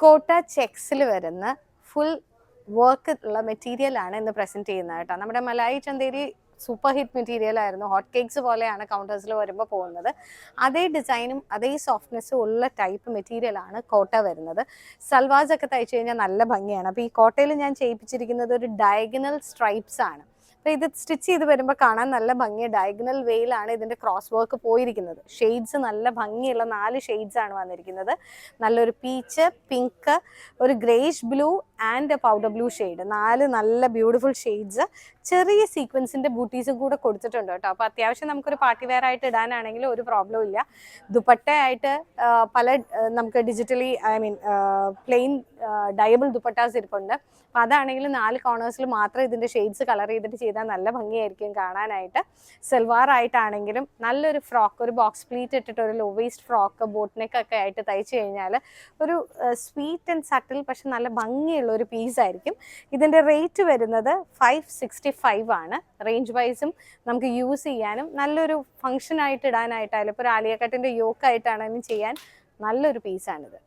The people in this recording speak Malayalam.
കോട്ട ചെക്സിൽ വരുന്ന ഫുൾ വർക്ക് ഉള്ള മെറ്റീരിയലാണ് ഇന്ന് പ്രസന്റ് ചെയ്യുന്നത് കേട്ടോ. നമ്മുടെ malai Chanderi super hit material ആയിരുന്നു. ഹോട്ട് കേക്ക്സ് പോലെയാണ് കൗണ്ടേഴ്സിൽ വരുമ്പോൾ പോകുന്നത്. അതേ ഡിസൈനും അതേ സോഫ്റ്റ്നെസ്സും ഉള്ള ടൈപ്പ് മെറ്റീരിയലാണ് കോട്ട വരുന്നത്. സൽവാസ് ഒക്കെ തയ്ച്ചു കഴിഞ്ഞാൽ നല്ല ഭംഗിയാണ്. അപ്പോൾ ഈ കോട്ടയിൽ ഞാൻ ചെയ്യിപ്പിച്ചിരിക്കുന്നത് ഒരു ഡയഗണൽ സ്ട്രൈപ്സ് ആണ്. അപ്പോൾ ഇത് സ്റ്റിച്ച് ചെയ്ത് വരുമ്പോൾ കാണാൻ നല്ല ഭംഗി. ഡയഗണൽ വെയിലാണ് ഇതിൻ്റെ ക്രോസ് വർക്ക് പോയിരിക്കുന്നത്. ഷെയ്ഡ്സ് നല്ല ഭംഗിയുള്ള 4 ഷെയ്ഡ്സ് ആണ് വന്നിരിക്കുന്നത്. നല്ലൊരു പീച്ച്, പിങ്ക്, ഒരു greyish blue and powder blue shade. 4 നല്ല ബ്യൂട്ടിഫുൾ ഷെയ്ഡ്സ്. ചെറിയ സീക്വൻസിൻ്റെ ബൂട്ടീസും കൂടെ കൊടുത്തിട്ടുണ്ട് കേട്ടോ. അപ്പോൾ അത്യാവശ്യം നമുക്കൊരു പാർട്ടി വെയർ ആയിട്ട് ഇടാനാണെങ്കിലും ഒരു പ്രോബ്ലം ഇല്ല. ദുപ്പട്ടയായിട്ട് പല നമുക്ക് ഡിജിറ്റലി പ്ലെയിൻ ഡയബിൾ ദുപ്പട്ടാസ് ഇരിപ്പുണ്ട്. അപ്പോൾ അതാണെങ്കിൽ 4 കോർണേഴ്സിൽ മാത്രം ഇതിൻ്റെ ഷെയ്ഡ്സ് കളർ ചെയ്തിട്ട് ചെയ്താൽ നല്ല ഭംഗിയായിരിക്കും കാണാനായിട്ട്. സൽവാർ ആയിട്ടാണെങ്കിലും നല്ലൊരു ഫ്രോക്ക്, ഒരു ബോക്സ് പ്ലീറ്റ് ഇട്ടിട്ട് ഒരു low waist frock boat neck ഒക്കെ ആയിട്ട് തയ്ച്ചു കഴിഞ്ഞാൽ ഒരു സ്വീറ്റ് ആൻഡ് സട്ടിൽ പക്ഷെ നല്ല ഭംഗിയുള്ള ഒരു പീസായിരിക്കും. ഇതിൻ്റെ റേറ്റ് വരുന്നത് 565 ആണ്. റേഞ്ച് വൈസും നമുക്ക് യൂസ് ചെയ്യാനും നല്ലൊരു ഫംഗ്ഷൻ ആയിട്ട് ഇടാനായിട്ടായാലും ഇപ്പോൾ ഒരു ആലിയ കട്ടിൻ്റെ യോക്കായിട്ടാണെങ്കിലും ചെയ്യാൻ നല്ലൊരു പീസാണിത്.